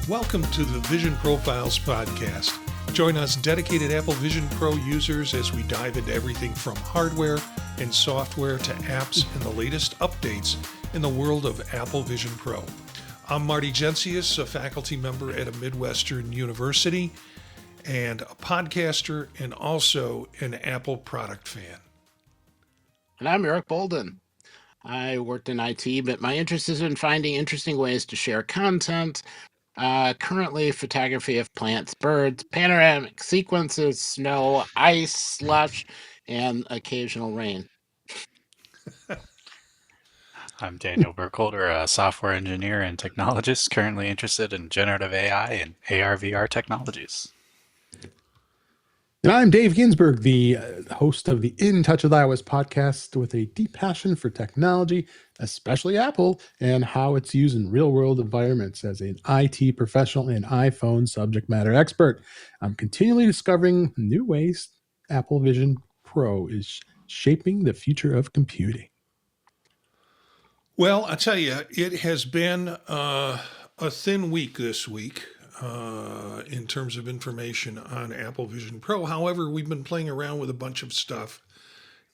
Welcome to the Vision Profiles podcast. Join us dedicated Apple Vision Pro users as we dive into everything from hardware and software to apps and the latest updates in the world of Apple Vision Pro. I'm Marty, a faculty member at a Midwestern university and a podcaster and also an Apple product fan. And I'm Eric Bolden. I worked in IT, but my interest is in finding interesting ways to share content. Currently, photography of plants, birds, panoramic sequences, snow, ice, slush, and occasional rain. I'm Daniel Burkholder, a software engineer and technologist currently interested in generative AI and AR/VR technologies. And I'm Dave Ginsburg, the host of the In Touch with iOS podcast with a deep passion for technology, especially Apple, and how it's used in real-world environments as an IT professional and iPhone subject matter expert. I'm continually discovering new ways Apple Vision Pro is shaping the future of computing. Well, I tell you, it has been a thin week this week in terms of information on Apple Vision Pro. However, we've been playing around with a bunch of stuff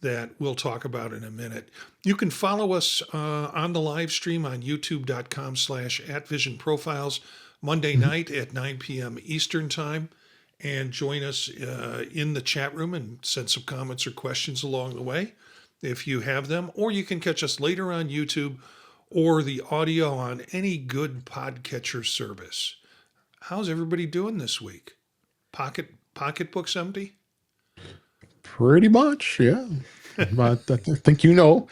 that we'll talk about in a minute. You can follow us on the live stream on youtube.com/@visionprofiles Monday night at 9 p.m. Eastern Time, and join us in the chat room and send some comments or questions along the way if you have them, or you can catch us later on YouTube or the audio on any good podcatcher service. How's everybody doing this week? Pocketbooks empty? Pretty much, yeah. But I think you know.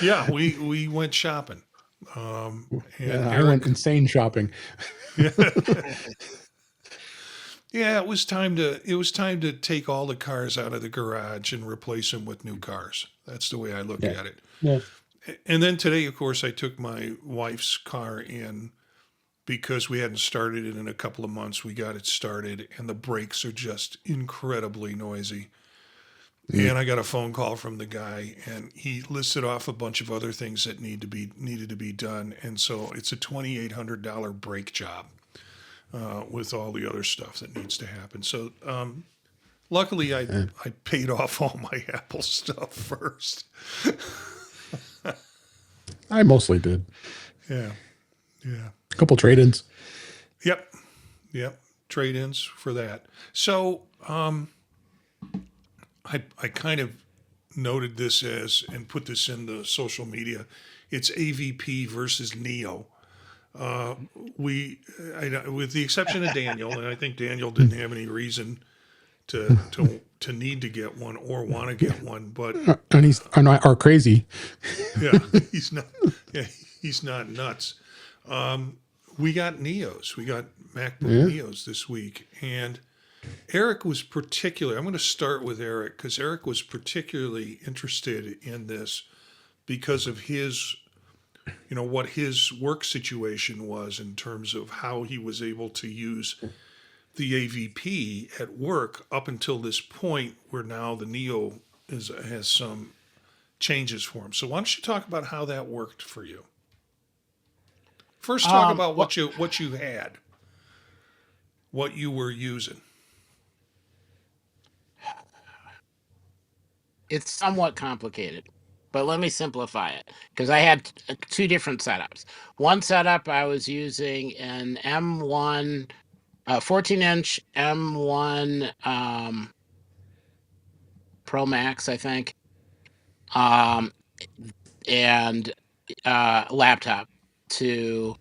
Yeah, we went shopping. I went insane shopping. Yeah, it was time to take all the cars out of the garage and replace them with new cars. That's the way I look at it. Yeah. And then today, of course, I took my wife's car in because we hadn't started it in a couple of months. We got it started, and the brakes are just incredibly noisy. And I got a phone call from the guy, and he listed off a bunch of other things that needed to be done. And so it's a $2,800 brake job with all the other stuff that needs to happen. So luckily, I paid off all my Apple stuff first. I mostly did. Yeah. A couple trade-ins. Yep. Trade-ins for that. So I kind of noted this as and put this in the social media. It's AVP versus Neo. With the exception of Daniel, and I think Daniel didn't have any reason to need to get one or want to get one, but And he's are crazy. yeah, he's not nuts. We got Neos. We got MacBook Neos this week. And Eric was particular. I'm going to start with Eric because Eric was particularly interested in this because of his, what his work situation was in terms of how he was able to use the AVP at work up until this point where now the Neo has some changes for him. So why don't you talk about how that worked for you? First, talk about what you had, what you were using. It's somewhat complicated, but let me simplify it because I had two different setups. One setup, I was using an M1, 14-inch M1 Pro Max, I think, and laptop to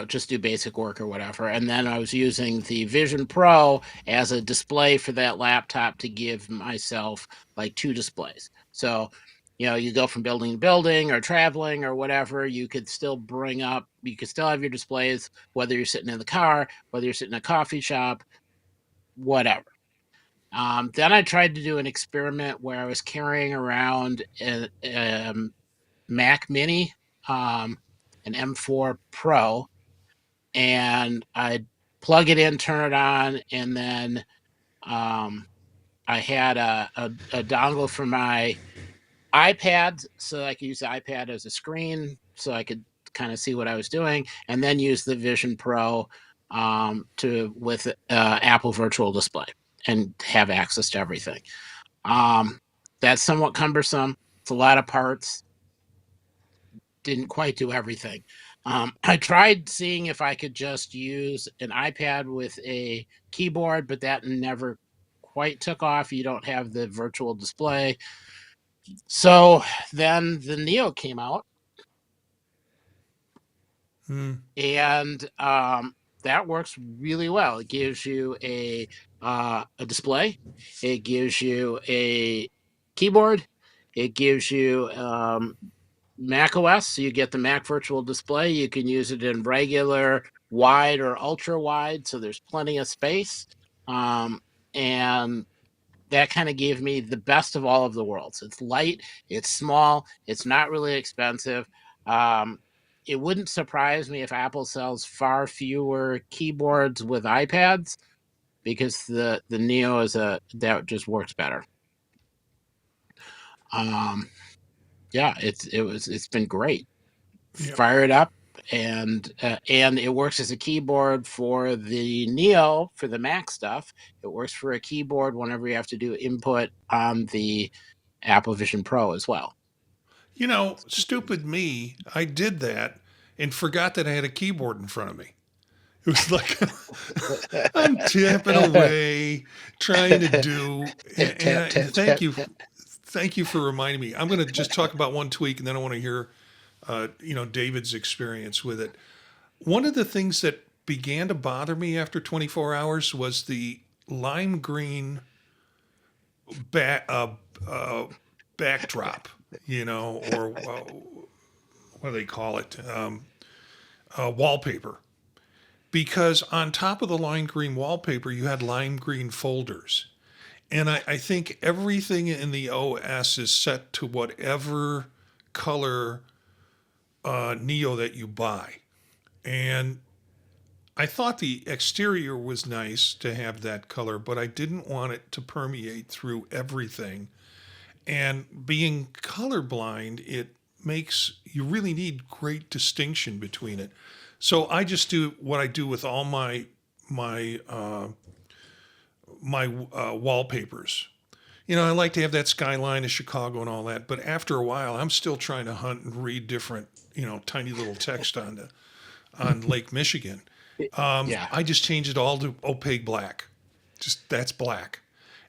just do basic work or whatever. And then I was using the Vision Pro as a display for that laptop to give myself like two displays. So, you go from building to building or traveling or whatever, you could still have your displays, whether you're sitting in the car, whether you're sitting in a coffee shop, whatever. Then I tried to do an experiment where I was carrying around a Mac Mini, an M4 Pro, and I'd plug it in, turn it on, and then I had a dongle for my iPad so I could use the iPad as a screen so I could kind of see what I was doing, and then use the Vision Pro with Apple Virtual Display and have access to everything. That's somewhat cumbersome. It's a lot of parts. Didn't quite do everything. I tried seeing if I could just use an iPad with a keyboard, but that never quite took off. You don't have the virtual display. So then the Neo came out, and that works really well. It gives you a display. It gives you a keyboard. It gives you Mac OS, so you get the Mac Virtual Display. You can use it in regular, wide, or ultra wide, so there's plenty of space. And that kind of gave me the best of all of the worlds. It's light, it's small, it's not really expensive. It wouldn't surprise me if Apple sells far fewer keyboards with iPads, because the Neo that just works better. Yeah, it's been great. Yep. Fire it up, and it works as a keyboard for the Neo for the Mac stuff. It works for a keyboard whenever you have to do input on the Apple Vision Pro as well. Stupid me, I did that and forgot that I had a keyboard in front of me. It was like I'm tapping away, trying to do. Thank you for reminding me. I'm going to just talk about one tweak, and then I want to hear, David's experience with it. One of the things that began to bother me after 24 hours was the lime green backdrop, or what do they call it? Wallpaper. Because on top of the lime green wallpaper, you had lime green folders. And I think everything in the OS is set to whatever color Neo that you buy. And I thought the exterior was nice to have that color, but I didn't want it to permeate through everything. And being colorblind, you really need great distinction between it. So I just do what I do with all my wallpapers. I like to have that skyline of Chicago and all that, but after a while, I'm still trying to hunt and read different, tiny little text on Lake Michigan. I just change it all to opaque black. Just that's black.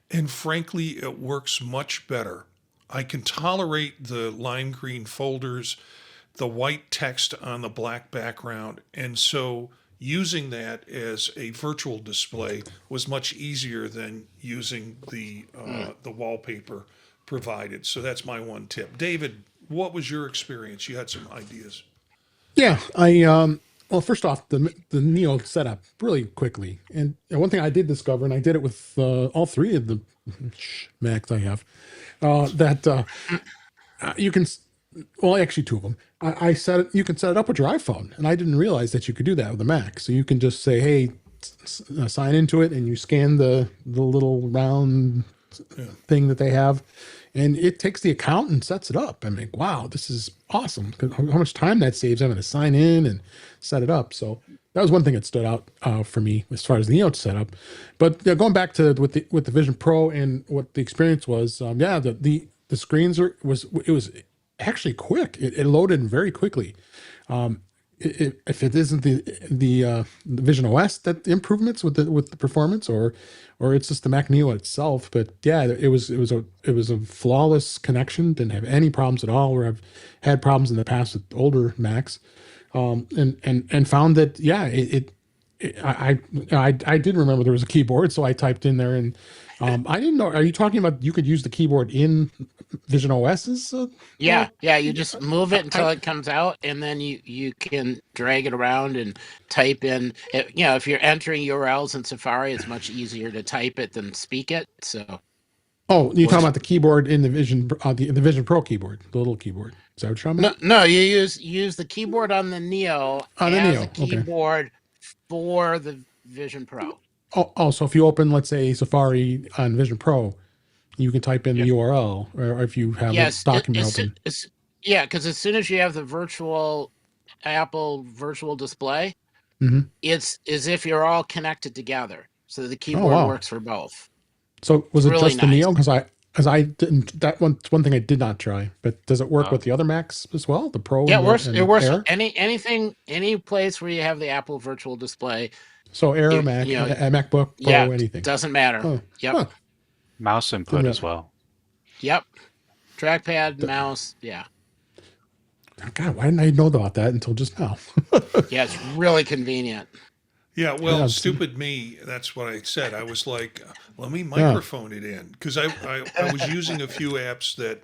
And frankly, it works much better. I can tolerate the lime green folders, the white text on the black background. And so using that as a virtual display was much easier than using the wallpaper provided. So that's my one tip. David, what was your experience? You had some ideas. Yeah, well, first off, the Neo setup really quickly, and one thing I did discover, and I did it with all three of the Macs I have, that you can, well, actually two of them. You can set it up with your iPhone, and I didn't realize that you could do that with a Mac. So you can just say, hey, sign into it, and you scan the little round thing that they have, and it takes the account and sets it up. I mean, wow, this is awesome. How much time that saves having to sign in and set it up. So that was one thing that stood out for me as far as the Neo setup. But going back to with the Vision Pro and what the experience was, the screens was actually quick. It loaded very quickly. If it isn't the Vision OS that improvements with the performance, or it's just the Mac Neo itself, but yeah, it was a flawless connection. Didn't have any problems at all. Where I've had problems in the past with older Macs, and found that I did remember there was a keyboard, so I typed in there, and I didn't know. Are you talking about you could use the keyboard in Vision OS's? Yeah. You just move it until it comes out, and then you can drag it around and type in. If you're entering URLs in Safari, it's much easier to type it than speak it. So. Oh, you're talking about the keyboard in the Vision, the Vision Pro keyboard, the little keyboard. Is that what you're talking about? No, you use the keyboard on the Neo as a keyboard for the Vision Pro. Oh, so if you open, let's say, Safari on Vision Pro, you can type in the URL, or if you have a document open. Because as soon as you have the virtual Apple Virtual Display, hmm it's as if you're all connected together. So the Oh keyboard wow! works for both. So It's was it really just the nice. Neo? Because I didn't. That one thing I did not try. But does it work Oh, with the other Macs as well? The Pro Yeah, and it the works. It works with Air. any place where you have the Apple Virtual Display. So Air, You, Mac, you know, MacBook yeah, Pro, anything. doesn't matter. Oh, Yep, huh. mouse Didn't input know. as well. yep. Trackpad, Th- mouse. Yeah, God, why didn't I know about that until just now? yeah. It's really convenient. Yeah, Yeah, well, stupid me. That's what I said. I was like, let me yeah, microphone it in because I was using a few apps that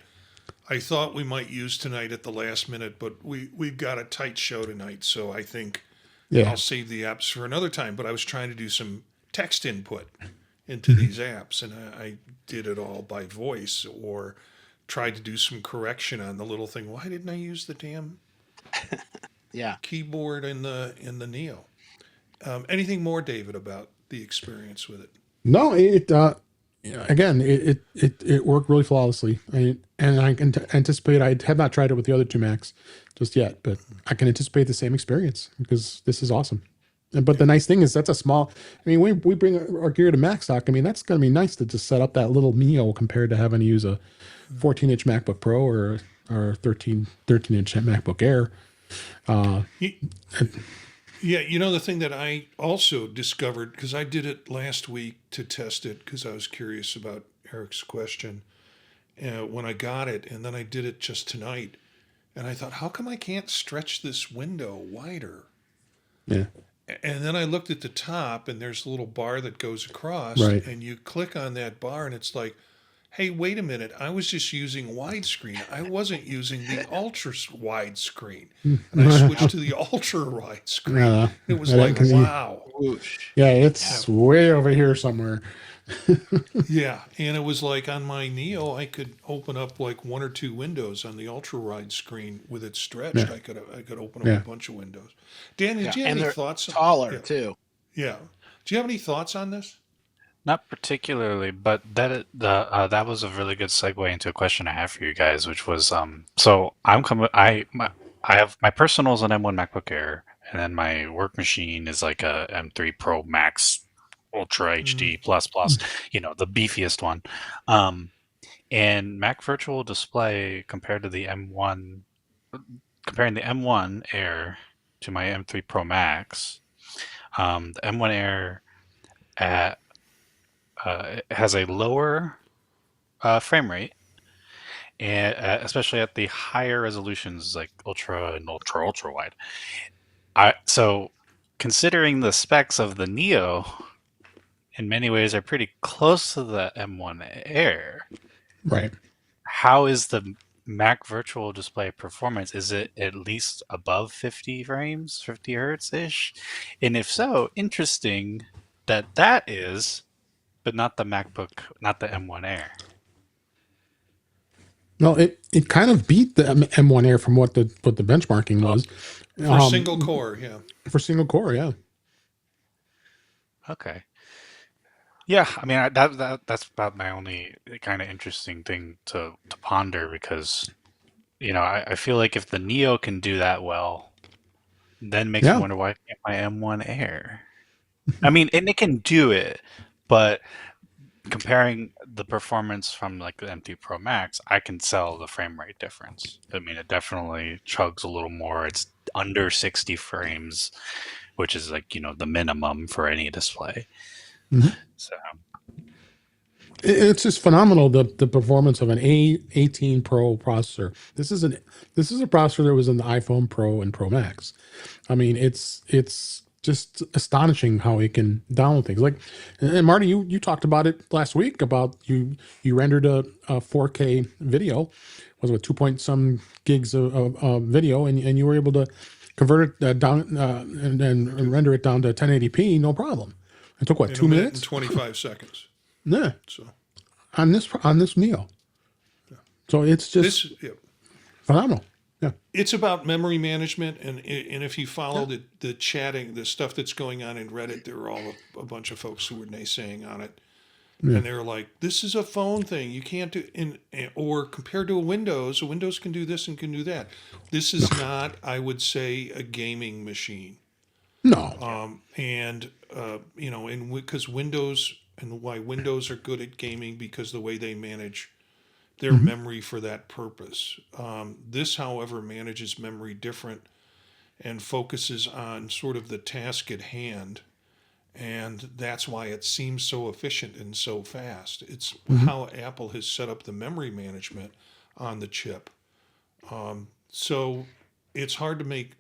I thought we might use tonight at the last minute, but we've got a tight show tonight, so I think yeah. I'll save the apps for another time. But I was trying to do some text input into these apps, and I did it all by voice or tried to do some correction on the little thing. Why didn't I use the damn Yeah. keyboard in the Neo? Anything more, David, about the experience with it? No, yeah, again, it worked really flawlessly. And I can anticipate. I have not tried it with the other two Macs just yet, but I can anticipate the same experience because this is awesome. But the nice thing is that's a small. I mean, we bring our gear to Mac stock. I mean, that's going to be nice to just set up that little Neo compared to having to use a 14-inch MacBook Pro or 13-inch MacBook Air. Ye- Yeah, the thing that I also discovered, because I did it last week to test it, because I was curious about Eric's question when I got it, and then I did it just tonight, and I thought, how come I can't stretch this window wider? Yeah, And then I looked at the top, and there's a little bar that goes across, right. and you click on that bar, and it's like, hey, wait a minute, I was just using widescreen. I wasn't using the ultra wide screen. And I switched to the ultra wide screen. Uh, It was I don't- like, 'cause wow. Whoosh. yeah, Yeah. it's way over here somewhere. Yeah. And it was like on my Neo, I could open up like one or two windows on the ultra wide screen with it stretched. Yeah, I could open up yeah. a bunch of windows. Dan, did Yeah, you have and any they're thoughts? taller Yeah. too. Yeah. Do you have any thoughts on this? Not particularly, but that was a really good segue into a question I have for you guys, which was so I have my personal is an M1 MacBook Air, and then my work machine is like a M3 Pro Max Ultra Mm. HD plus the beefiest one. And Mac Virtual Display compared to the M1, comparing the M1 Air to my M3 Pro Max, the M1 Air at it has a lower frame rate, and especially at the higher resolutions like ultra and ultra wide. So considering the specs of the Neo, in many ways are pretty close to the M1 Air. Right. How is the Mac Virtual Display performance? Is it at least above 50 frames, 50 hertz ish? And if so, interesting that is, but not the MacBook, not the M1 Air. Well, it kind of beat the M1 Air from what the benchmarking Oh, was For single core, yeah. for single core. Yeah. okay. Yeah, I mean that's about my only kind of interesting thing to ponder because I feel like if the Neo can do that well, then makes me Yeah. wonder why I can't my M1 Air. I mean, and it can do it, but comparing the performance from like the M3 Pro Max, I can tell the frame rate difference. I mean, it definitely chugs a little more. It's under 60 frames, which is like the minimum for any display. Mhm. So It's just phenomenal the performance of an A18 Pro processor. This is a processor that was in the iPhone Pro and Pro Max. I mean, it's just astonishing how it can download things. Like, and Marty, you talked about it last week about you rendered a 4K video, was it 2 point some gigs of video, and you were able to convert it down and then render it down to 1080p, no problem. It took what, In 2 a minute minutes? and 25 seconds. Yeah, So on this Neo. So it's just this, yeah. phenomenal. Yeah. It's about memory management, and if you follow the chatting, the stuff that's going on in Reddit, there are all a bunch of folks who were naysaying on it. Yeah. And they're like, this is a phone thing. You can't do or compared to a Windows can do this and can do that. This is not, I would say, a gaming machine. No. And and because Windows and why Windows are good at gaming because the way they manage their memory for that purpose. This, however, manages memory different and focuses on sort of the task at hand. And that's why it seems so efficient and so fast. It's how Apple has set up the memory management on the chip. So it's hard to make,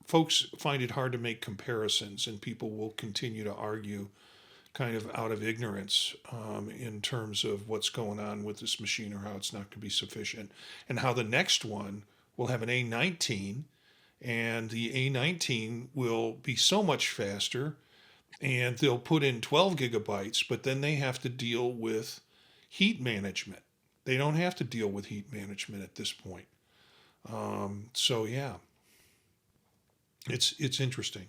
folks find it hard to make comparisons, and people will continue to argue kind of out of ignorance in terms of what's going on with this machine or how it's not going to be sufficient, and how the next one will have an A19, and the A19 will be so much faster, and they'll put in 12 gigabytes, but then they have to deal with heat management. They don't have to deal with heat management at this point. So yeah, it's interesting.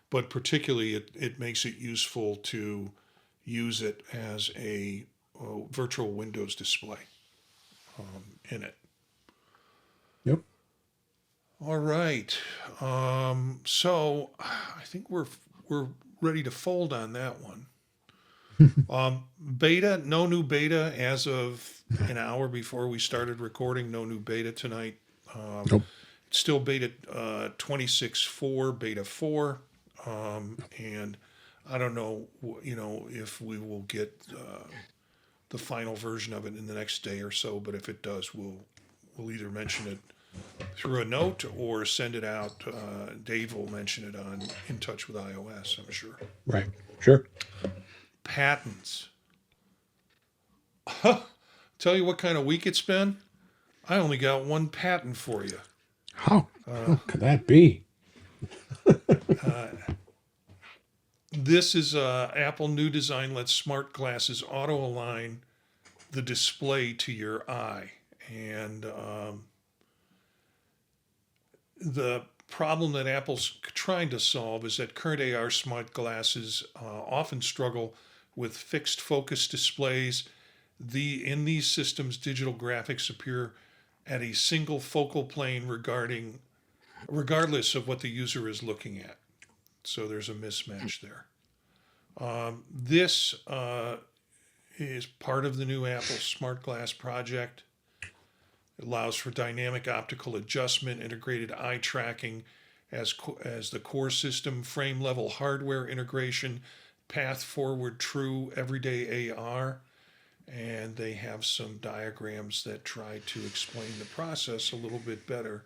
But particularly it makes it useful to use it as a virtual Windows display in it. Yep. All right. So I think we're ready to fold on that one. Beta, no new beta as of an hour before we started recording. No new beta tonight. Nope. Still beta 26.4, beta 4. And I don't know, if we will get the final version of it in the next day or so. But if it does, we'll either mention it through a note or send it out. Dave will mention it on In Touch with iOS, I'm sure. Right. Sure. Patents. Tell you what kind of week it's been. I only got one patent for you. How could that be? This is Apple new design lets smart glasses auto align the display to your eye. And the problem that Apple's trying to solve is that current AR smart glasses often struggle with fixed focus displays. In these systems, digital graphics appear at a single focal plane regardless of what the user is looking at. So there's a mismatch there. This is part of the new Apple Smart Glass project. It allows for dynamic optical adjustment, integrated eye tracking as the core system, frame level hardware integration, path forward true everyday AR. And they have some diagrams that try to explain the process a little bit better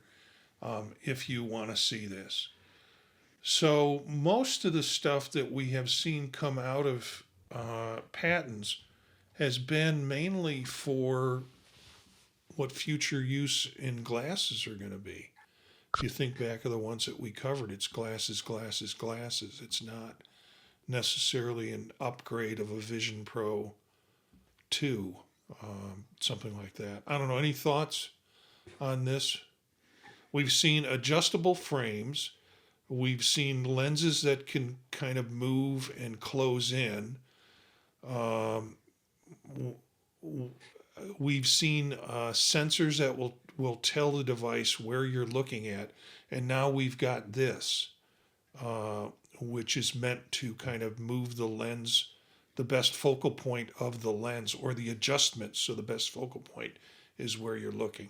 if you want to see this. So most of the stuff that we have seen come out of patents has been mainly for what future use in glasses are going to be. If you think back of the ones that we covered, it's glasses, glasses, glasses. It's not necessarily an upgrade of a Vision Pro 2, something like that. I don't know. Any thoughts on this? We've seen adjustable frames. We've seen lenses that can kind of move and close in. We've seen sensors that will tell the device where you're looking at. And now we've got this, which is meant to kind of move the lens, the best focal point of the lens, or the adjustment. So the best focal point is where you're looking.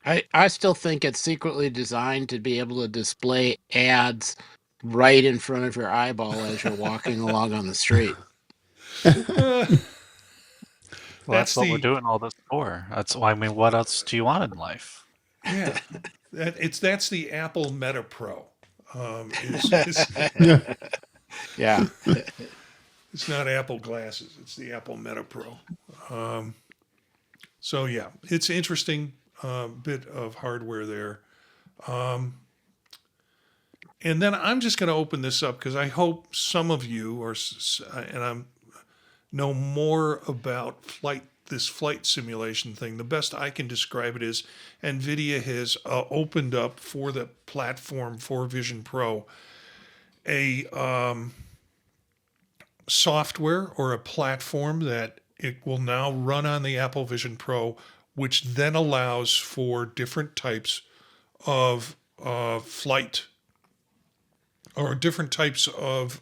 I still think it's secretly designed to be able to display ads right in front of your eyeball as you're walking along on the street. Well, that's what we're doing all this for. That's why. I mean, what else do you want in life? Yeah, that's the Apple Meta Pro. Yeah. It's not Apple glasses. It's the Apple Meta Pro. So yeah, it's interesting bit of hardware there. And then I'm just going to open this up because I hope some of you know more about this flight simulation thing. The best I can describe it is Nvidia has opened up for the platform for Vision Pro a software or a platform that it will now run on the Apple Vision Pro, which then allows for different types of flight or different types of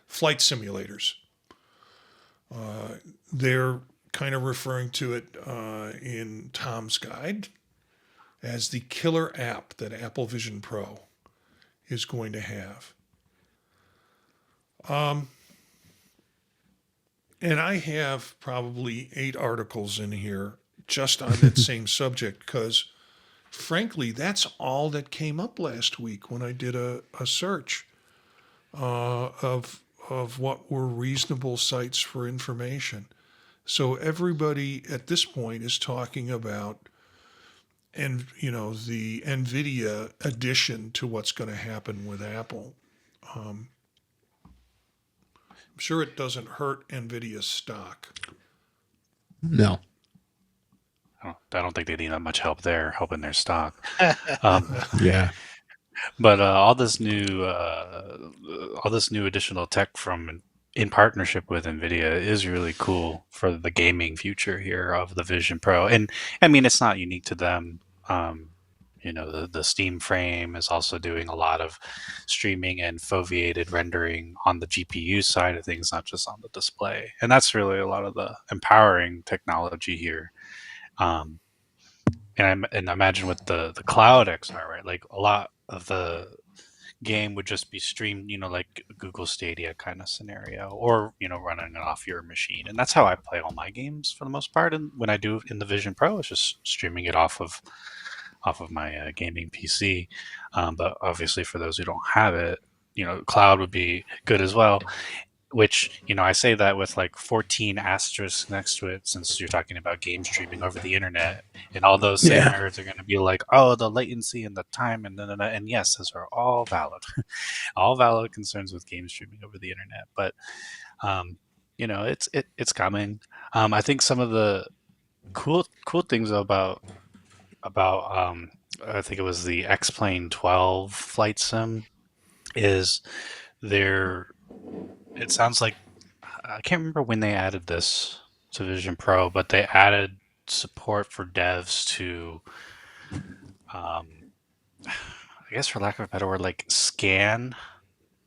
flight simulators. They're kind of referring to it in Tom's guide as the killer app that Apple Vision Pro is going to have. And I have probably 8 articles in here just on that same subject because, frankly, that's all that came up last week when I did a search of what were reasonable sites for information. So everybody at this point is talking about, and the Nvidia addition to what's going to happen with Apple. I'm sure it doesn't hurt Nvidia's stock. No. I don't think they need that much help there, helping their stock. Yeah. But all this new additional tech from in partnership with Nvidia is really cool for the gaming future here of the Vision Pro. And I mean, it's not unique to them. The Steam frame is also doing a lot of streaming and foveated rendering on the GPU side of things, not just on the display. And that's really a lot of the empowering technology here. And I imagine with the CloudXR, right? Like a lot of the game would just be streamed, like Google Stadia kind of scenario, or running it off your machine. And that's how I play all my games for the most part. And when I do in the Vision Pro, it's just streaming it off of my gaming PC. But obviously, for those who don't have it, cloud would be good as well. Which, I say that with like 14 asterisks next to it, since you're talking about game streaming over the internet, and all those same nerds are going to be like, oh, the latency and the time, and yes, those are all valid, all valid concerns with game streaming over the internet. But, it's coming. I think some of the cool things about I think it was the X-Plane 12 flight sim is it sounds like, I can't remember when they added this to Vision Pro, but they added support for devs to, I guess for lack of a better word, like scan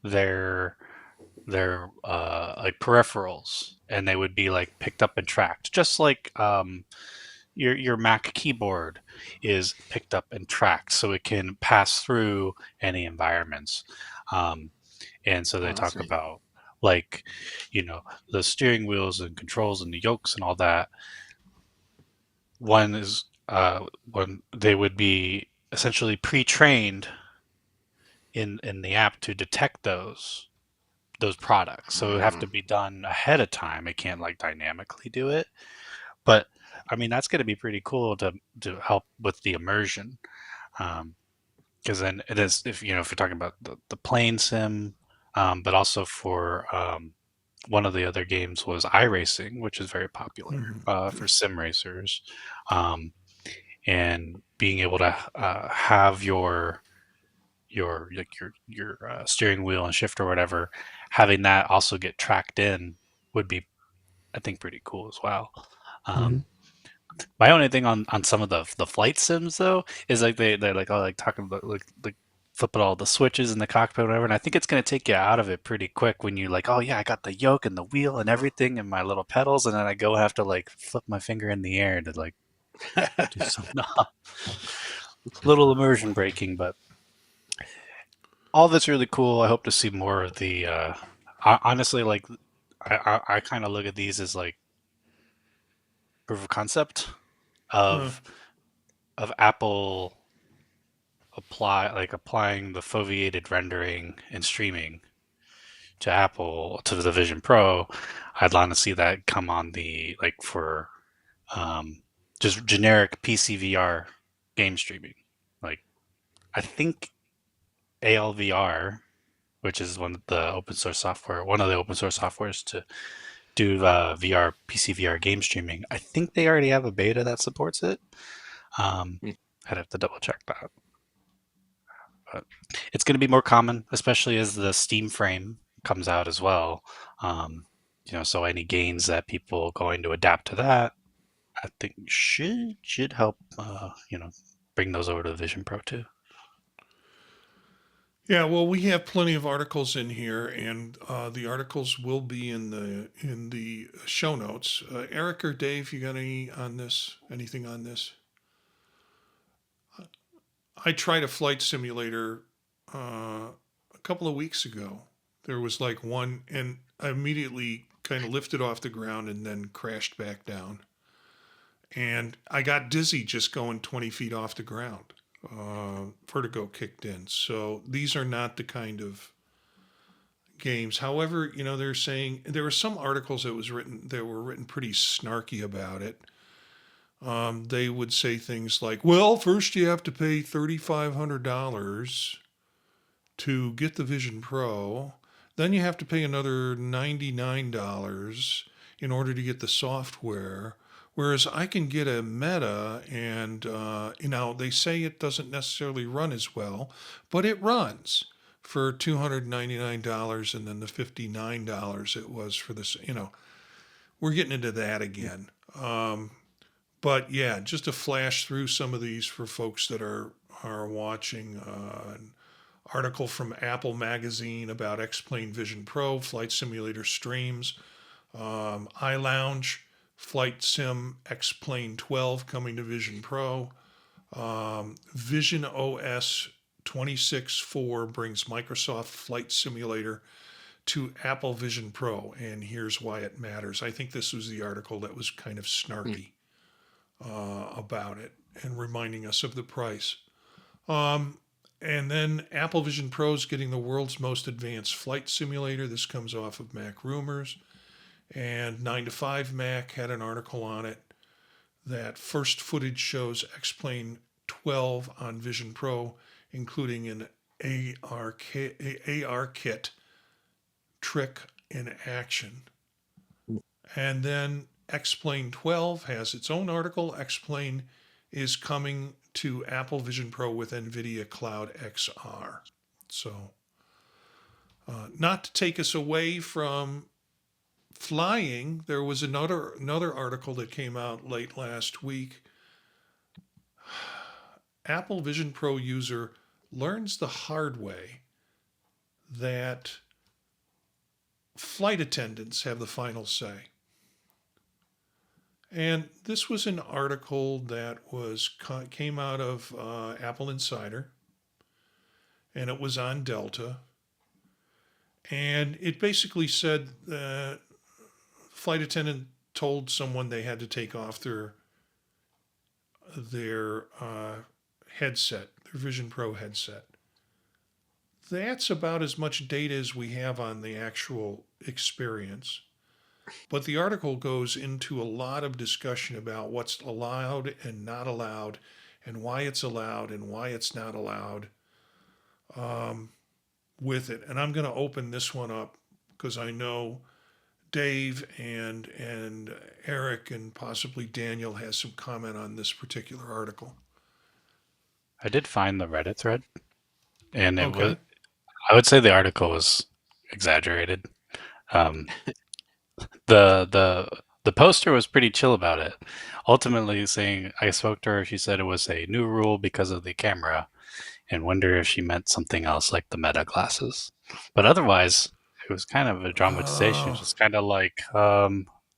their like peripherals, and they would be like picked up and tracked, just like your Mac keyboard is picked up and tracked, so it can pass through any environments. And so they talk about like, the steering wheels and controls and the yokes and all that. One is when they would be essentially pre-trained in the app to detect those products. So it would have to be done ahead of time. It can't like dynamically do it. But I mean, that's going to be pretty cool to help with the immersion. Because then it is, if you're talking about the plane sim, but also for one of the other games was iRacing, which is very popular for sim racers, and being able to have your steering wheel and shift or whatever, having that also get tracked in would be, I think, pretty cool as well. My only thing on some of the flight sims though is like they're like, oh, like talking about like flipping all the switches in the cockpit or whatever, and I think it's going to take you out of it pretty quick when you're like, oh yeah, I got the yoke and the wheel and everything and my little pedals, and then I go have to like flip my finger in the air to like do something. Little immersion breaking, but all that's really cool. I hope to see more of the honestly, like I kind of look at these as like proof of concept of Apple applying the foveated rendering and streaming to Apple, to the Vision Pro. I'd want to see that come on the, like, for just generic PC VR game streaming. Like, I think ALVR, which is one of the open source softwares to do PC VR game streaming, I think they already have a beta that supports it. I'd have to double check that. But it's going to be more common, especially as the Steam frame comes out as well. So any gains that people going to adapt to that, I think should help. Bring those over to the Vision Pro too. Yeah, well, we have plenty of articles in here, and the articles will be in the show notes. Eric or Dave, you got any on this? Anything on this? I tried a flight simulator a couple of weeks ago. There was like one, and I immediately kind of lifted off the ground and then crashed back down. And I got dizzy just going 20 feet off the ground. Vertigo kicked in. So these are not the kind of games. However, they're saying there were some articles that were written pretty snarky about it. They would say things like, "Well, first you have to pay $3,500 to get the Vision Pro. Then you have to pay another $99 in order to get the software. Whereas I can get a Meta, and they say it doesn't necessarily run as well, but it runs for $299, and then the $59 it was for this. We're getting into that again. But yeah, just to flash through some of these for folks that are watching. An article from Apple Magazine about X-Plane Vision Pro flight simulator streams. iLounge Flight Sim X-Plane 12 coming to Vision Pro. visionOS 26.4 brings Microsoft Flight Simulator to Apple Vision Pro, and here's why it matters. I think this was the article that was kind of snarky about it and reminding us of the price. And then Apple Vision Pro is getting the world's most advanced flight simulator. This comes off of Mac Rumors. And 9 to 5 Mac had an article on it that first footage shows X-Plane 12 on Vision Pro, including an ARKit trick in action. And then X-Plane 12 has its own article. X-Plane is coming to Apple Vision Pro with Nvidia CloudXR. So, not to take us away from flying, there was another article that came out late last week. Apple Vision Pro user learns the hard way that flight attendants have the final say. And this was an article that came out of Apple Insider, and it was on Delta. And it basically said that flight attendant told someone they had to take off their headset, their Vision Pro headset. That's about as much data as we have on the actual experience. But the article goes into a lot of discussion about what's allowed and not allowed, and why it's allowed and why it's not allowed with it. And I'm going to open this one up because I know Dave and Eric and possibly Daniel has some comment on this particular article. I did find the Reddit thread, and Okay. I would say the article was exaggerated. The poster was pretty chill about it. Ultimately saying, I spoke to her, she said it was a new rule because of the camera, and wonder if she meant something else like the Meta glasses. But otherwise, it was kind of a dramatization. Oh. Just kind of like,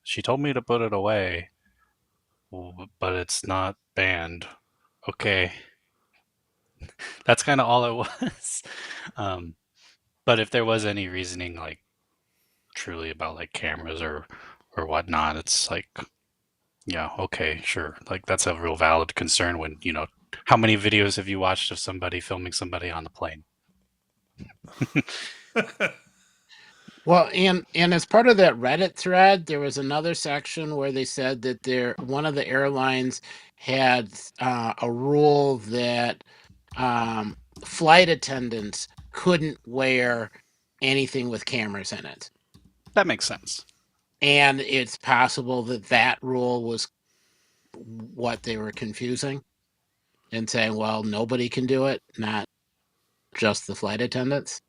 she told me to put it away, but it's not banned. Okay. That's kind of all it was. But if there was any reasoning, like truly about like cameras or whatnot, it's like, yeah, okay, sure. Like that's a real valid concern when, how many videos have you watched of somebody filming somebody on the plane? Well, and as part of that Reddit thread, there was another section where they said that one of the airlines had a rule that flight attendants couldn't wear anything with cameras in it. That makes sense. And it's possible that rule was what they were confusing and saying, well, nobody can do it, not just the flight attendants.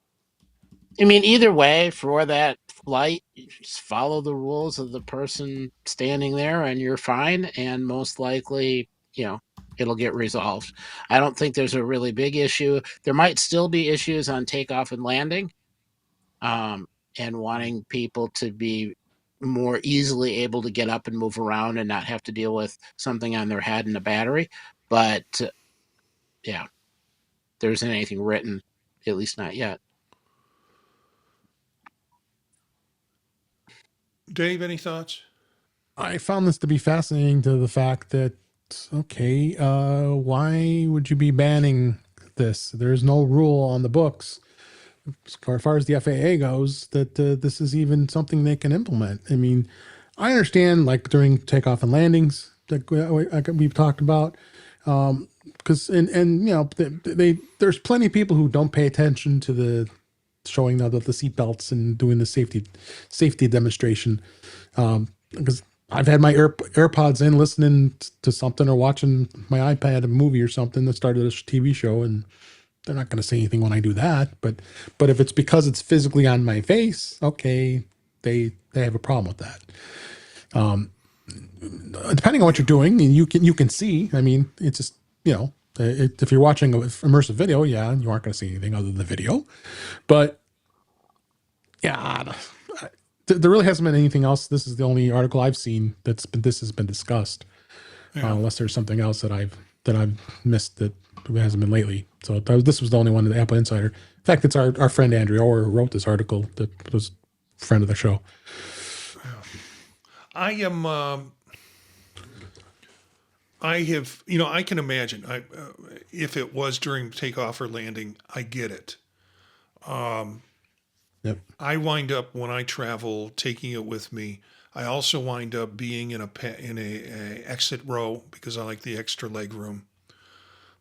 I mean, either way, for that flight, you just follow the rules of the person standing there, and you're fine. And most likely, it'll get resolved. I don't think there's a really big issue. There might still be issues on takeoff and landing, and wanting people to be more easily able to get up and move around and not have to deal with something on their head and a battery. But yeah, there isn't anything written, at least not yet. Dave, any thoughts? I found this to be fascinating to the fact that, okay, why would you be banning this? There's no rule on the books as far as the FAA goes that this is even something they can implement. I mean, I understand like during takeoff and landings that we've talked about, because there's plenty of people who don't pay attention to the showing the seatbelts and doing the safety demonstration, because I've had my AirPods in listening to something or watching my iPad a movie or something that started a TV show, and they're not going to say anything when I do that. But if it's because it's physically on my face, okay, they have a problem with that. Depending on what you're doing, you can see. I mean, it's just if you're watching an immersive video, yeah, you aren't going to see anything other than the video. But yeah, there really hasn't been anything else. This is the only article I've seen this has been discussed. Yeah. Unless there's something else that I've missed that hasn't been lately. So this was the only one in the Apple Insider. In fact, it's our friend Andrew Orr who wrote this article that was a friend of the show. I am. I have. I can imagine. If it was during takeoff or landing, I get it. Yep. I wind up when I travel taking it with me. I also wind up being in a exit row because I like the extra leg room.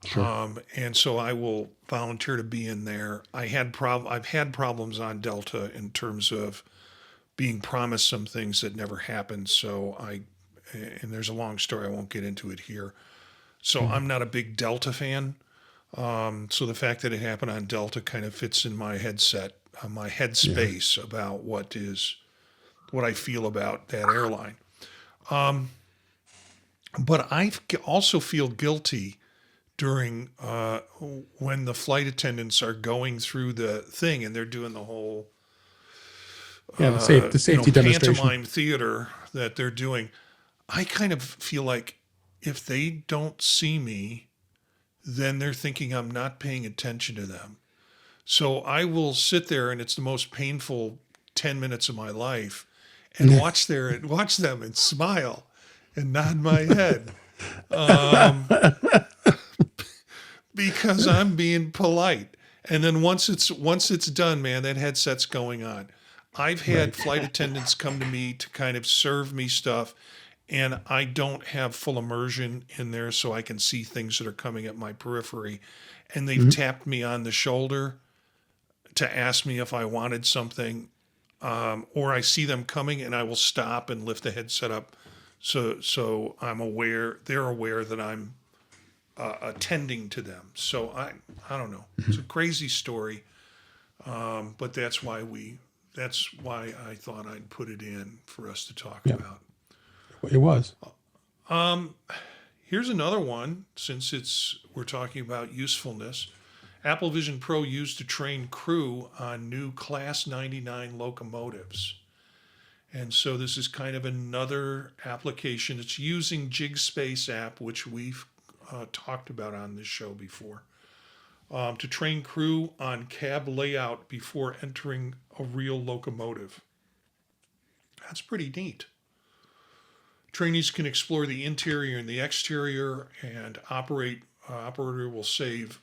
Sure. And so I will volunteer to be in there. I've had problems on Delta in terms of being promised some things that never happened. So and there's a long story. I won't get into it here. So I'm not a big Delta fan. So the fact that it happened on Delta kind of fits in my my headspace about what I feel about that airline. But I also feel guilty during when the flight attendants are going through the thing and they're doing the whole the safety demonstration. pantomime theater that they're doing. I kind of feel like if they don't see me, then they're thinking I'm not paying attention to them. So I will sit there, and it's the most painful 10 minutes of my life, and watch them and smile and nod my head, because I'm being polite. And then once it's done, man, that headset's going on. I've had flight attendants come to me to kind of serve me stuff, and I don't have full immersion in there, so I can see things that are coming at my periphery. And they've tapped me on the shoulder to ask me if I wanted something, or I see them coming and I will stop and lift the headset up, so they're aware that I'm attending to them. So I don't know. It's a crazy story, but that's why I thought I'd put it in for us to talk about. It was. Here's another one, since we're talking about usefulness. Apple Vision Pro used to train crew on new Class 99 locomotives. And so this is kind of another application. It's using JigSpace app, which we've talked about on this show before, to train crew on cab layout before entering a real locomotive. That's pretty neat. Trainees can explore the interior and the exterior, and operator will save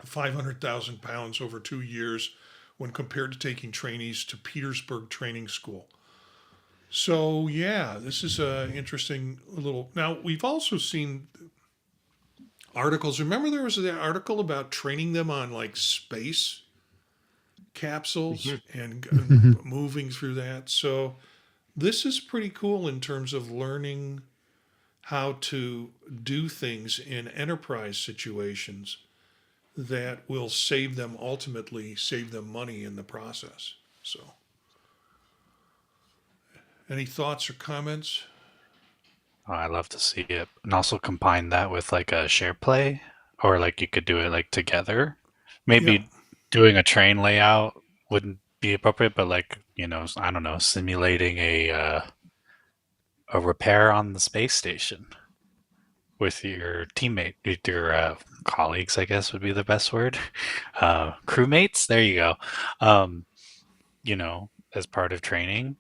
500,000 pounds over 2 years when compared to taking trainees to Petersburg Training School. So yeah, this is an interesting little. Now we've also seen articles. Remember, there was an article about training them on like space capsules and moving through that. So this is pretty cool in terms of learning how to do things in enterprise situations that will ultimately save them money in the process. So, any thoughts or comments? Oh, I love to see it. And also combine that with like a share play, or like you could do it like together. Yeah, Maybe doing a train layout wouldn't be appropriate, but like, I don't know, simulating a repair on the space station with your teammate, with your colleagues, I guess would be the best word. Crewmates, there you go. Um, as part of training,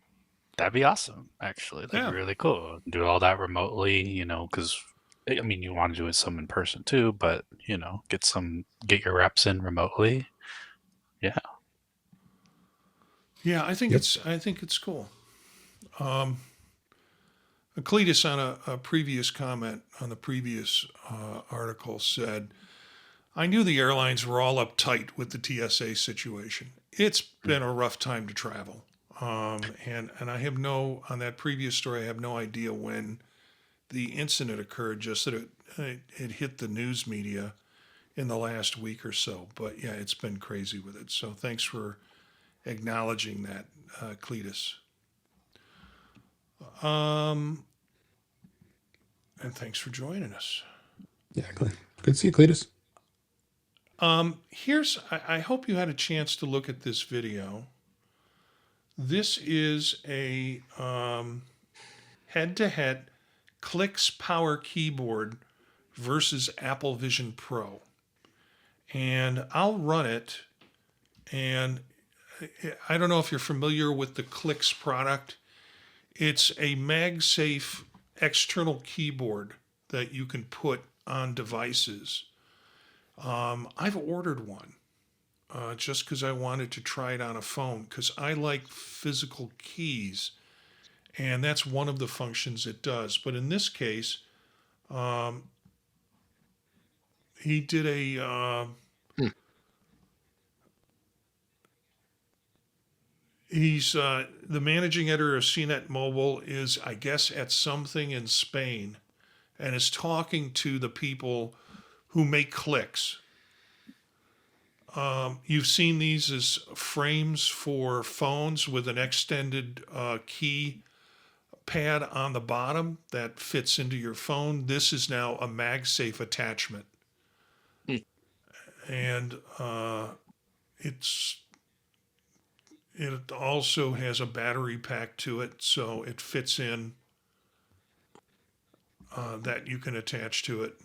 that'd be awesome, actually. That'd be yeah, really cool. Do all that remotely, because I mean, you want to do it some in person too, but get your reps in remotely. Yeah. yeah. Yep. I think it's cool. Um, Cletus on a previous comment on the previous article said, "I knew the airlines were all uptight with the TSA situation. It's been a rough time to travel." And I have on that previous story, I have no idea when the incident occurred, just that it hit the news media in the last week or so. But yeah, it's been crazy with it. So thanks for acknowledging that, Cletus. Um, and thanks for joining us. Yeah, good to see you, Cletus. I hope you had a chance to look at this video. This is a head-to-head Clicks Power Keyboard versus Apple Vision Pro. And I'll run it. And I don't know if you're familiar with the Clicks product. It's a MagSafe external keyboard that you can put on devices. I've ordered one just because I wanted to try it on a phone because I like physical keys, and that's one of the functions it does. But in this case, um, he did Hmm. he's the managing editor of CNET Mobile is, I guess, at something in Spain, and is talking to the people who make clicks. You've seen these as frames for phones with an extended key pad on the bottom that fits into your phone. This is now a MagSafe attachment, Hmm. and it's it also has a battery pack to it, so it fits in that you can attach to it.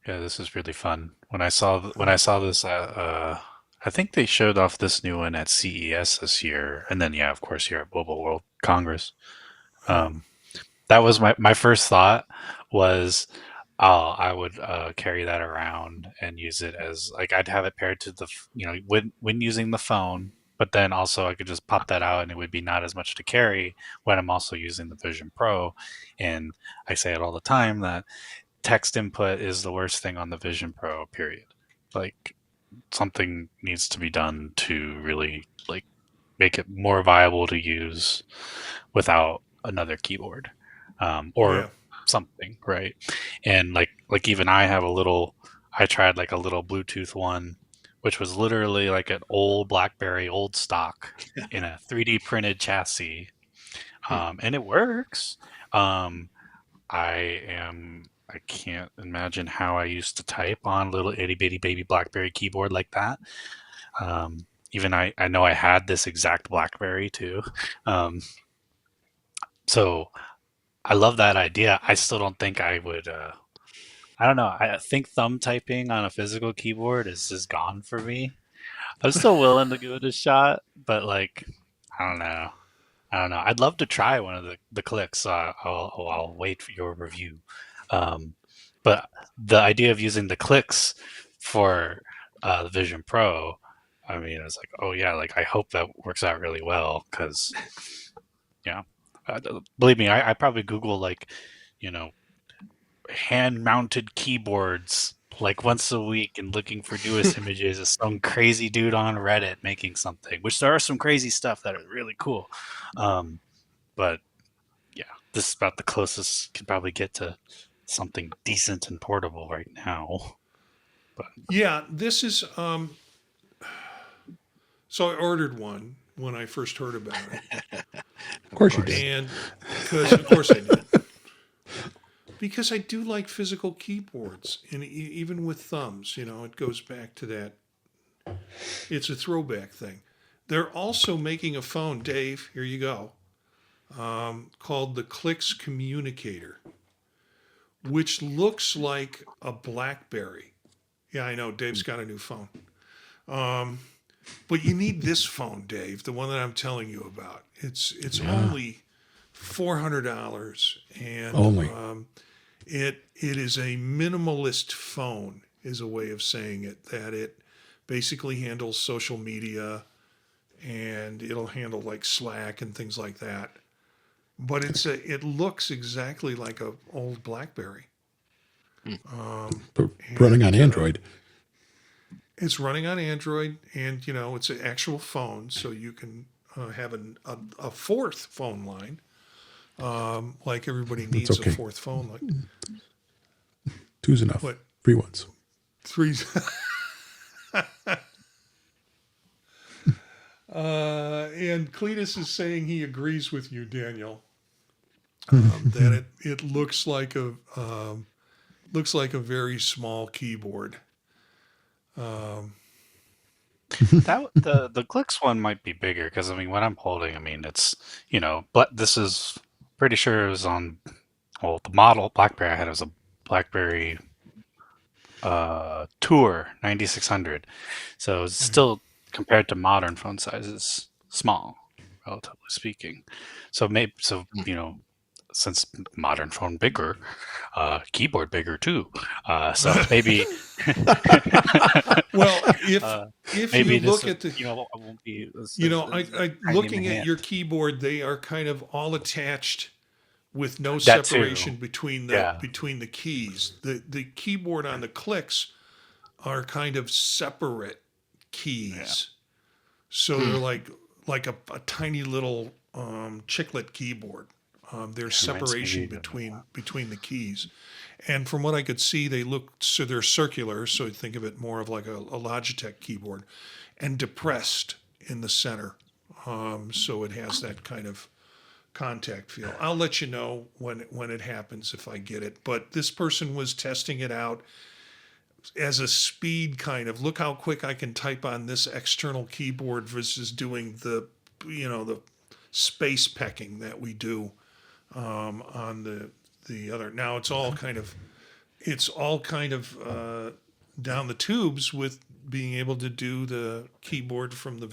Yeah, this is really fun. When I saw this, I think they showed off this new one at CES this year, and then yeah, of course, here at Mobile World Congress. Um, that was my first thought was, oh, I would carry that around and use it as like I'd have it paired to when using the phone, but then also I could just pop that out and it would be not as much to carry when I'm also using the Vision Pro. And I say it all the time that text input is the worst thing on the Vision Pro, period. Like something needs to be done to really like make it more viable to use without another keyboard, or Yeah, something, right? And like even I have I tried like a little Bluetooth one, which was literally like an old BlackBerry, old stock in a 3D printed chassis, Hmm. and it works. Um, I can't imagine how I used to type on a little itty bitty baby BlackBerry keyboard like that. Even I know I had this exact BlackBerry too. Um, so I love that idea. I still don't think I would. I don't know. I think thumb typing on a physical keyboard is just gone for me. I'm still willing to give it a shot, but like, I don't know. I don't know. I'd love to try one of the clicks. So I'll wait for your review. Um, but the idea of using the clicks for the Vision Pro, I mean, it's like, oh yeah, like I hope that works out really well because yeah, believe me, I probably Google like, you know, hand mounted keyboards like once a week and looking for newest images of some crazy dude on Reddit making something, which there are some crazy stuff that are really cool. Um, but yeah, this is about the closest can probably get to something decent and portable right now. But Yeah, this is. So I ordered one when I first heard about it, Of course you did. and because of course I did, because I do like physical keyboards, and even with thumbs, it goes back to that. It's a throwback thing. They're also making a phone, Dave. Here you go, called the Clicks Communicator, which looks like a BlackBerry. Yeah, I know. Dave's got a new phone. But you need this phone, Dave, the one that I'm telling you about. It's only $400, and Only. it is a minimalist phone, is a way of saying it. That it basically handles social media, and it'll handle like Slack and things like that. But it looks exactly like a old BlackBerry. But running on Android. It's running on Android, and it's an actual phone, so you can have a fourth phone line. Like everybody needs okay. a fourth phone line. Two's enough. What? 3 ones. Three. And Cletus is saying he agrees with you, Daniel, that it looks like a very small keyboard. the Clicks one might be bigger because what I'm holding, it's but this is pretty sure it was on. Well, the model BlackBerry I had was a BlackBerry Tour 9600, so it's still compared to modern phone sizes small, relatively speaking. So since modern phone bigger, keyboard bigger too. So maybe. Well, if maybe you this look is- at the, it won't be. I tiny looking in at hand. your keyboard, they are kind of all attached with no That too. separation between the Yeah. keys. The keyboard on the Clicks are kind of separate keys, so they're like a tiny little chiclet keyboard. There's Reminds me separation of- between the keys, and from what I could see, they're circular. So think of it more of like a Logitech keyboard, and depressed in the center, so it has that kind of contact feel. I'll let you know when it happens if I get it. But this person was testing it out as a speed kind of, look how quick I can type on this external keyboard versus doing the space pecking that we do on the other. Now it's all kind of down the tubes with being able to do the keyboard from the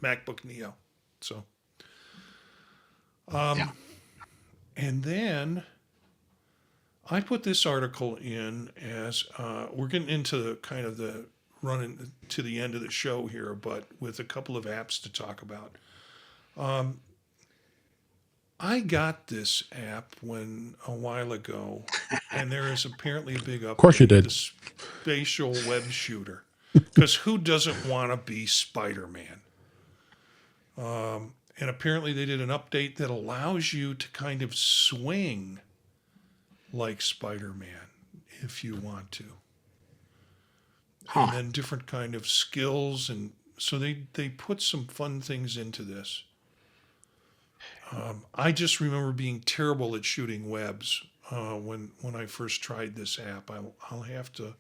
MacBook Neo. So. And then I put this article in as we're getting into kind of the running to the end of the show here, but with a couple of apps to talk about. I got this app a while ago, and there is apparently a big update. Of course you did. The spatial web shooter, because who doesn't want to be Spider-Man? And apparently they did an update that allows you to kind of swing like Spider-Man if you want to. And then different kind of skills. And so they put some fun things into this. I just remember being terrible at shooting webs when I first tried this app. I'll have to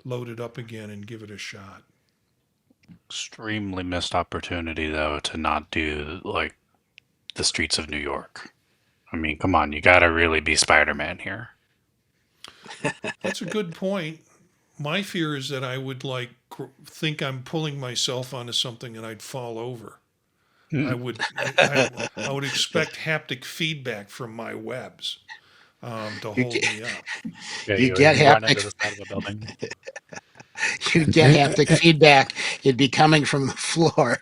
load it up again and give it a shot. Extremely missed opportunity though to not do like the streets of New York. Come on, you gotta really be Spider-Man here. That's a good point. My fear is that I would think I'm pulling myself onto something and I'd fall over. I would expect haptic feedback from my webs to hold me up. Yeah, You you get run haptic- into the side of a building. You get haptic feedback. It'd be coming from the floor.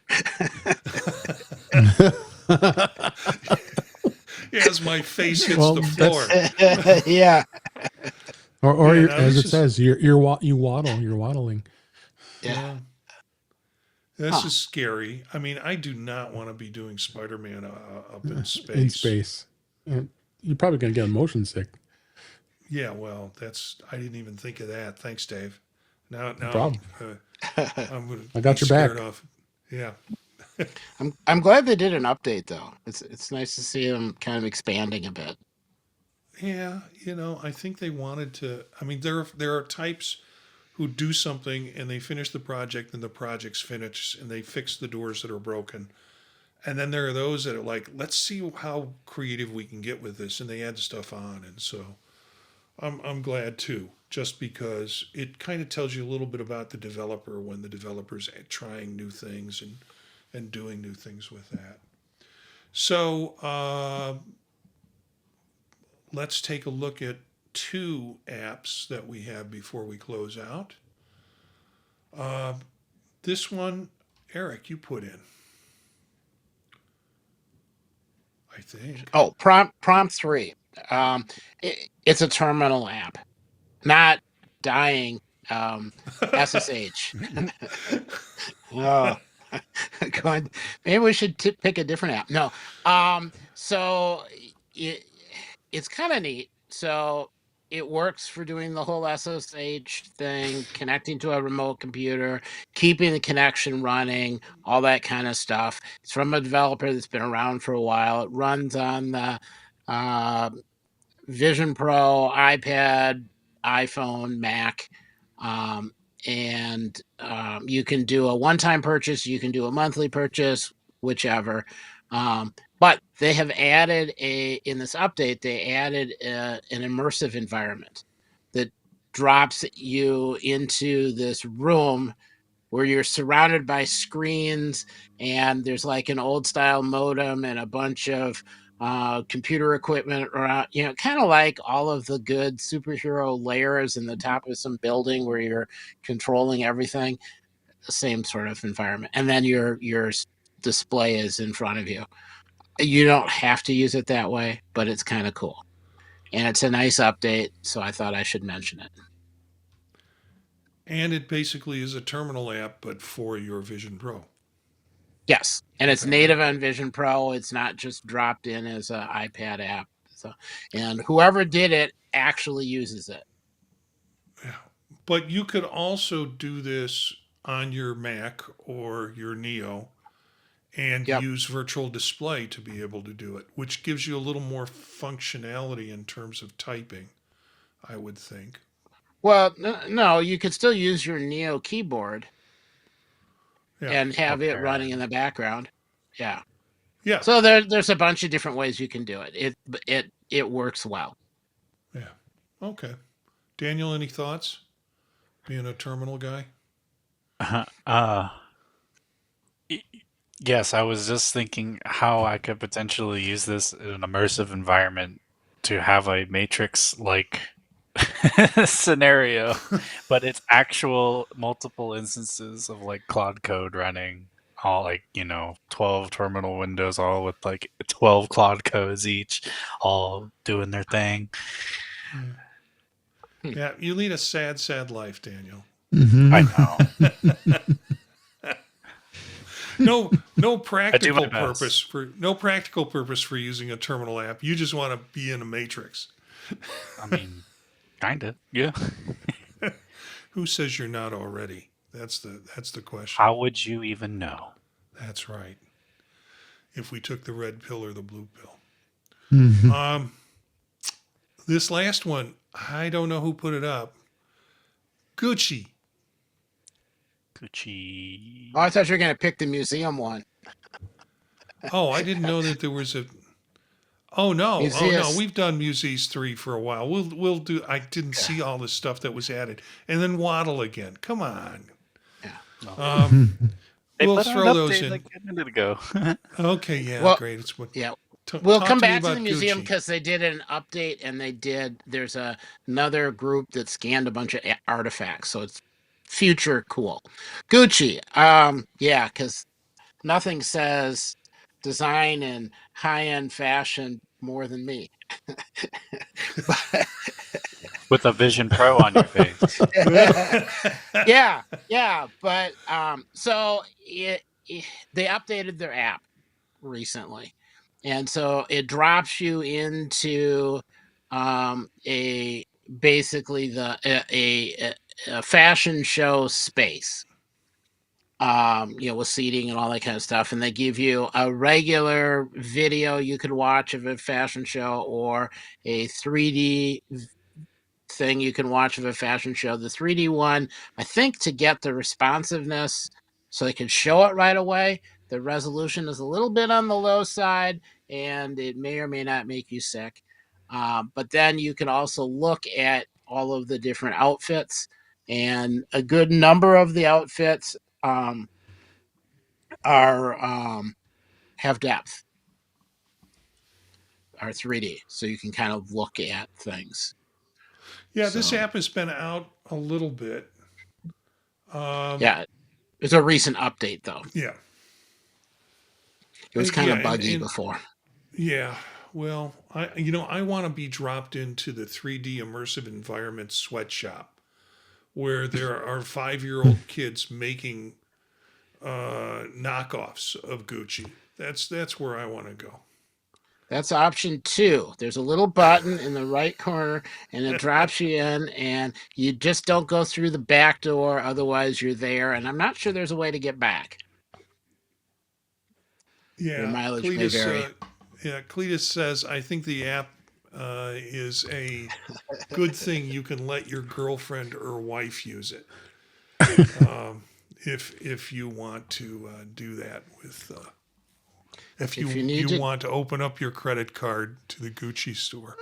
As my face hits Well, the floor. Yeah. Or Yeah, you're, now as this it is- says, you waddle. You're waddling. Yeah. This is scary. I do not want to be doing Spider-Man up in space. In space. you're probably going to get motion sick. Yeah, well, I didn't even think of that. Thanks, Dave. Now, No problem. I'm going I to got be your scared back. off. Yeah. I'm glad they did an update though. It's nice to see them kind of expanding a bit. Yeah, I think they wanted to. I mean, there are types who do something and they finish the project and the project's finished and they fix the doors that are broken. And then there are those that are like, let's see how creative we can get with this, and they add stuff on. And so I'm glad too, just because it kind of tells you a little bit about the developer when the developer's trying new things and doing new things with that. So let's take a look at two apps that we have before we close out. This one, Eric, you put in, I think. Oh, prompt 3. It's a terminal app, not dying SSH. Oh, going. Maybe we should pick a different app. No. So it's kind of neat. So it works for doing the whole SSH thing, connecting to a remote computer, keeping the connection running, all that kind of stuff. It's from a developer that's been around for a while. It runs on the Vision Pro, iPad, iPhone, Mac. And you can do a one-time purchase, you can do a monthly purchase, whichever. But they have added in this update, they added an immersive environment that drops you into this room where you're surrounded by screens and there's like an old style modem and a bunch of computer equipment around, kind of like all of the good superhero layers in the top of some building where you're controlling everything, the same sort of environment. And then your display is in front of you. You don't have to use it that way, but it's kind of cool. And it's a nice update, so I thought I should mention it. And it basically is a terminal app, but for your Vision Pro. Yes, and it's Okay. native on Vision Pro. It's not just dropped in as an iPad app. So, and whoever did it actually uses it. Yeah. But you could also do this on your Mac or your Neo and Yep. use virtual display to be able to do it, which gives you a little more functionality in terms of typing, I would think. Well, no, you could still use your Neo keyboard Yeah. and have it Okay. running in the background. Yeah. Yeah. So there's a bunch of different ways you can do it. It works well. Yeah. Okay. Daniel, any thoughts? Being a terminal guy? Yes, I was just thinking how I could potentially use this in an immersive environment to have a Matrix-like scenario, but it's actual multiple instances of like Claude code running, all like 12 terminal windows, all with like 12 Claude codes each, all doing their thing. Yeah. You lead a sad, sad life, Daniel. Mm-hmm. I know. No practical my best. purpose for using a terminal app. You just want to be in a matrix. I mean, kind of, yeah. Who says you're not already? That's the question. How would you even know? That's right. If we took the red pill or the blue pill. Mm-hmm. This last one, I don't know who put it up. Gucci. Gucci. Oh, I thought you were going to pick the museum one. Oh, I didn't know that there was a. Oh no! Museus. We've done Muses 3 for a while. We'll do. I didn't see all the stuff that was added, and then Waddle again. Come on. Yeah. They We'll put out throw an those update in. like a minute ago. Okay, yeah, Well, great. It's what. Yeah. T- We'll talk come to me back to about the museum Gucci. because they did an update and there's another group that scanned a bunch of artifacts. So it's future cool. Gucci. Yeah, because nothing says design and high-end fashion more than me. With a Vision Pro on your face. Yeah. But so they updated their app recently. And so it drops you into basically a fashion show space, with seating and all that kind of stuff. And they give you a regular video you could watch of a fashion show, or a 3D thing you can watch of a fashion show. The 3D one, I think, to get the responsiveness so they can show it right away, the resolution is a little bit on the low side, and it may or may not make you sick. But then you can also look at all of the different outfits, and a good number of the outfits have depth, are 3D, so you can kind of look at things. Yeah, this So, app has been out a little bit. yeah, it's a recent update though. Yeah. It was kind Yeah, of buggy and before. yeah. Well, I want to be dropped into the 3D immersive environment sweatshop where there are 5-year-old kids making knockoffs of Gucci. That's where I want to go. That's option 2. There's a little button in the right corner, and it drops you in, and you just don't go through the back door. Otherwise, you're there, and I'm not sure there's a way to get back. Your Yeah, mileage may vary. Cletus says, I think the app is a good thing. You can let your girlfriend or wife use it if you want to do that with. If you want to open up your credit card to the Gucci store.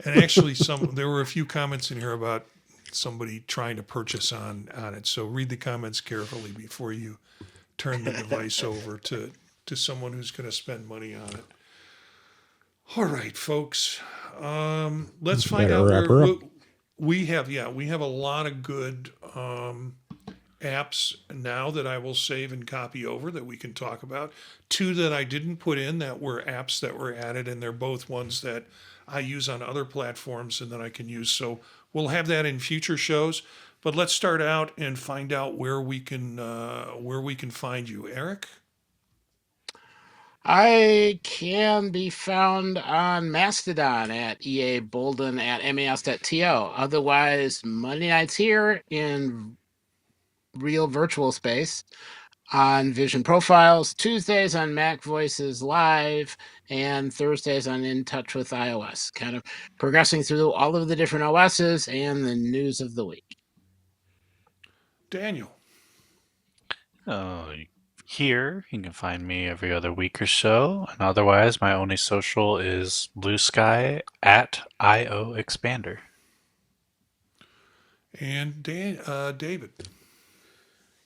And actually, there were a few comments in here about somebody trying to purchase on it. So read the comments carefully before you turn the device over to someone who's going to spend money on it. All right, folks. Let's find out where we have a lot of good apps now that I will save and copy over that we can talk about. 2 that I didn't put in that were apps that were added, and they're both ones that I use on other platforms and that I can use. So we'll have that in future shows. But let's start out and find out where we can find you, Eric. I can be found on Mastodon at EA Bolden at mas.to. Otherwise, Monday nights here in real virtual space on Vision Profiles, Tuesdays on Mac Voices Live, and Thursdays on In Touch with iOS. Kind of progressing through all of the different OSs and the news of the week. Daniel. Here, you can find me every other week or so, and otherwise, my only social is Blue Sky at IO Expander. And David.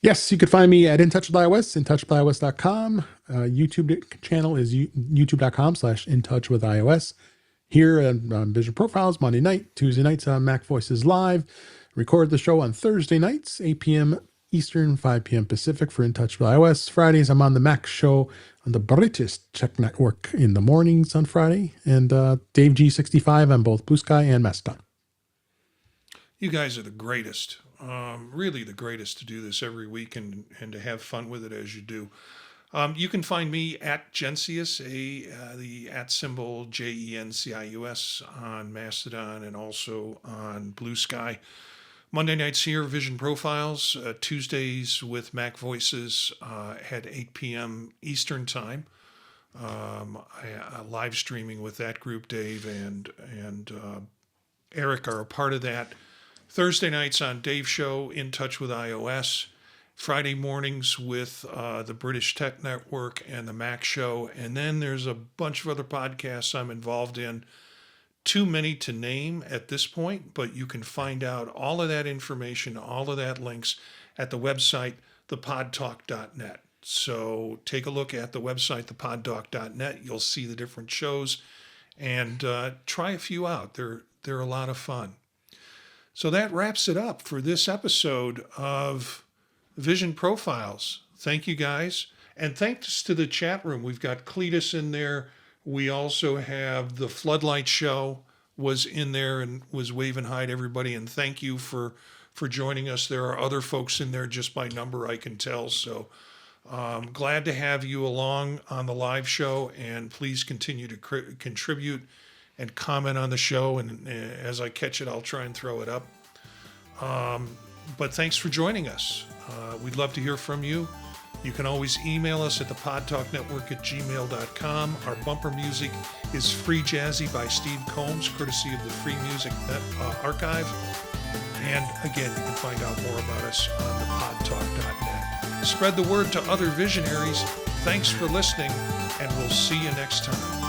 Yes, you could find me at In Touch with iOS, intouchwithios.com. YouTube channel is youtube.com/intouchwithios. Here on Vision Profiles, Monday night, Tuesday nights on Mac Voices Live. Record the show on Thursday nights, 8 p.m. Eastern, 5 p.m. Pacific for In Touch with iOS. Fridays, I'm on the Mac show on the British Tech Network in the mornings on Friday. And Dave G65 on both Blue Sky and Mastodon. You guys are the greatest. Really the greatest to do this every week and to have fun with it as you do. You can find me at Gensius, the at symbol JENCIUS on Mastodon and also on Blue Sky. Monday nights here, Vision Profiles. Tuesdays with Mac Voices at 8 p.m. Eastern Time. I live streaming with that group. Dave and Eric are a part of that. Thursday nights on Dave's show, In Touch with iOS. Friday mornings with the British Tech Network and the Mac show. And then there's a bunch of other podcasts I'm involved in. Too many to name at this point, but you can find out all of that information, all of that links at the website, thepodtalk.net. So take a look at the website, thepodtalk.net. You'll see the different shows and try a few out. They're a lot of fun. So that wraps it up for this episode of Vision Profiles. Thank you guys. And thanks to the chat room. We've got Cletus in there. We also have the Floodlight Show was in there and was waving hi to everybody. And thank you for joining us. There are other folks in there just by number I can tell. So Glad to have you along on the live show, and please continue to contribute and comment on the show. And as I catch it, I'll try and throw it up. But thanks for joining us. We'd love to hear from you. You can always email us at thepodtalknetwork@gmail.com. Our bumper music is Free Jazzy by Steve Combs, courtesy of the Free Music Archive. And again, you can find out more about us on thepodtalk.net. Spread the word to other visionaries. Thanks for listening, and we'll see you next time.